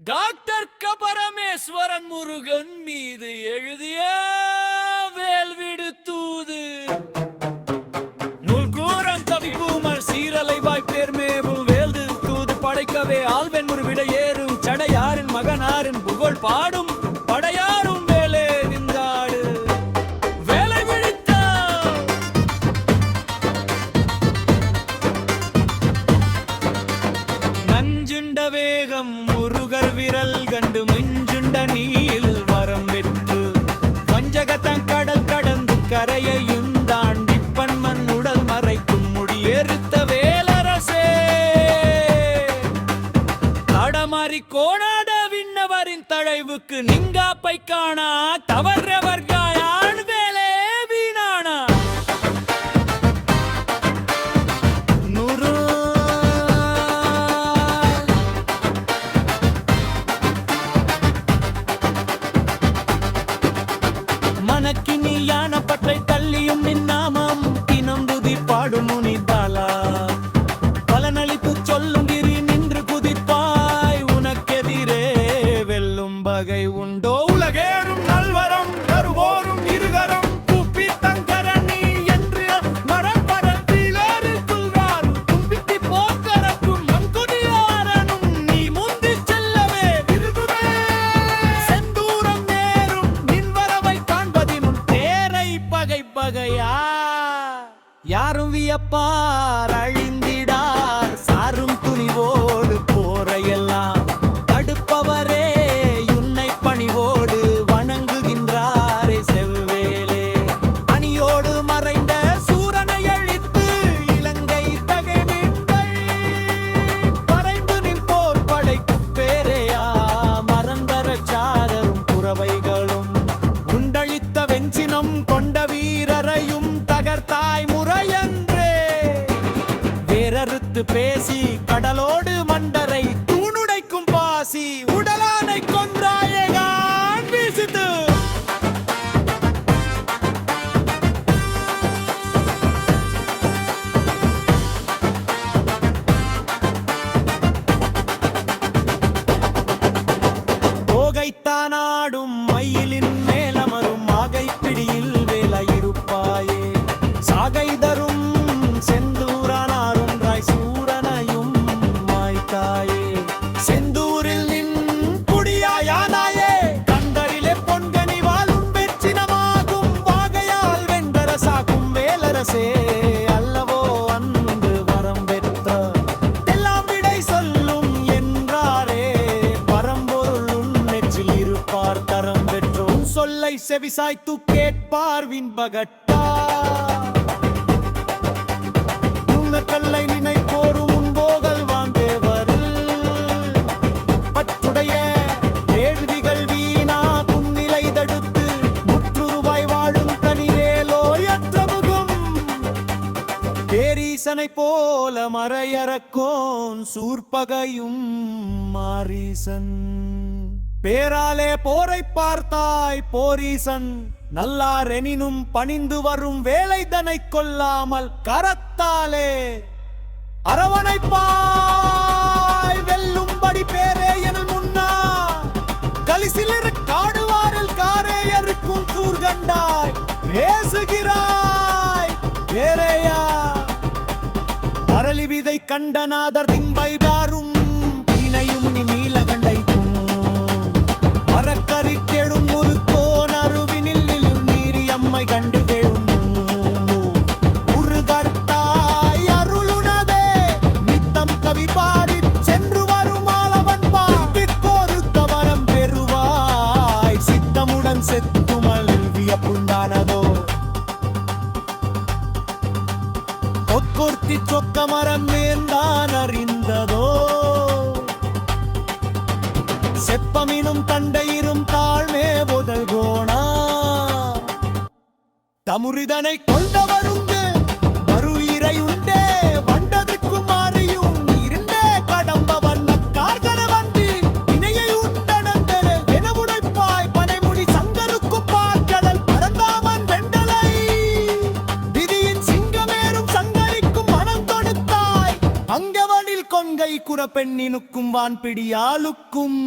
doctor Parameswaran Murugan மீது எழுதிய வேல்விடு தூது நூல்கூரம் தவிப்பூமல் சீரலை வாய்ப்பேர் மேவும் வேல்து தூது படைக்கவே ஆள்வென் ஒரு விட ஏறும் சடையாரின் மகனாரின் புகழ் பாடும் படையாரும் வேலே நின்றாடு வேலை விழித்த நஞ்சுண்ட வேகம் முருகர் விரல் கண்டு மிஞ்சுண்ட நீல் வரம் பெற்று வஞ்சகத்தன் கடல் கடந்து கரையையும் தாண்டி பன்மன் உடல் மறைக்கும் முடியெருத்த வேலரசே தடமாறி கோணாட விண்ணவரின் தழைவுக்கு நிங்காப்பை காணா தவறவர் காயான் வேலே வீணானா மனக்கினி யானப்பற்றை தள்ளியும் நின்னாமம் தினம்புதி பாடும் முனிதாலா பலனளிப்பு சொல்லும் கிரி நின்று குதிப்பாய் உனக்கெதிரே வெல்லும் பகை உண்டோ உலகேறும் நல்வரம் தருவோரும் இருகரம் கூப்பி தங்கரணி என்று மரப்பரத்திலோரு துள்ளாரும் தும்பித்தி போக்கரக்கும் மண்குடியாரனும் நீ முந்தி செல்லவே விருதுவே செந்தூரம் நேரும் நின்வரவை காண்பதினும் தேரை பகை பகையா யாரும் வியப்பார் அழிந்திடார் சாரும் துணிவோடு போரையெல்லாம் தடுப்பவரே உன்னை பணிவோடு வணங்குகின்றாரே செவ்வேலே அணியோடு மறைந்த சூரனை அழித்து இலங்கை தகைவிட்டள் மறைந்து நின் போர் படைக்கு பேரையா மறந்தர சாரரும் புறவைகளும் உண்டழித்த வெஞ்சினம் கொண்ட வீரரையும் தகர்த்தாய் முறையன்றே வேரறுத்து பேசி கடலோடு மண்டரை தூணுடைக்கும் பாசி உடலானை கொன்றாயகான் வீசித்து போகைத்தானாடும் மயிலின் மேலமரும் மாகை பிடியில் வேலையிருப்பாயே சாகை தரும் செந்தூரானாருன்றாய் சூரனையும் மாய்த்தாயே செந்தூரில் நின் குடியாயானாயே கண்டரிலே பொன்கனி வாழும் வெற்றினமாகும் வாகையால் வெண்டரசாகும் வேலரசே அல்லவோ அன்று வரம் பெற்ற எல்லாம் விடை சொல்லும் என்றாரே பரம்பொருள் உன் நெற்றில் இருப்பார் தரம் பெற்றோம் சொல்லை செவிசாய்த்து கேட்பார் விண்பகட்டா கல்லை நினைப்போரும் உன்போகல் வாங்கேவரில் பற்றுடைய வேள்விகள் வீணா புன்னிலை தடுத்து முற்றுருவாய் வாழும் தனிவேலோயற்றமுகும் பேரீசனை போல மறையறக்கோன் சூர்பகையும் மாரீசன் பேராலே போரை பார்த்தாய் போரீசன் நல்லாரெனினும் பணிந்து வரும் வேலைதனை கொல்லாமல் கரத்தாலே அரவணைப்பாய் வெல்லும்படி பேரே என முன்னா கலிசிலிரு காடுவாரில் காரேயருக்கும் தூர்கண்டாய் பேசுகிறாய் பேரையா அரளி விதை கண்டநாதர் திம்பை வாரும் இணையும் நீ நீலகண்டைக்கும் மரக்கறி கெடும் ஒரு கோன் அருவினில் நீரி அம்மை கண்டு கேளும் உருகர்த்தாய் அருளுனதே நித்தம் கவி பாடி சென்று வரும் ஆளவன் பாட்டிற்கொரு கவனம் பெறுவாய் சித்தமுடன் செத்துமல் வியப்புண்டானதோ கொற்கொர்த்தி சொக்க மரம் மேந்தான் அறிந்ததோ செப்பமினும் தண்டையிரும் தாழ்மே முதல் கோணா தமுரிதனை கொண்டவருண்டு மறு இறை உண்டே வண்டதற்கும் மாறியும் இருந்தே கடம்ப வண்ண கார்கன வந்தி இணையை உண்டனந்தே என உடைப்பாய் பனைமுடி சங்கருக்கு பார்க்கடல் பரந்தாமன் வெண்டலை விதியின் சிங்கமேறும் சங்கரிக்கும் மனம் தொடுத்தாய் அங்கவனில் கொங்கை குறப்பெண்ணி பெண்ணினுக்கும் வான்பிடியாளுக்கும்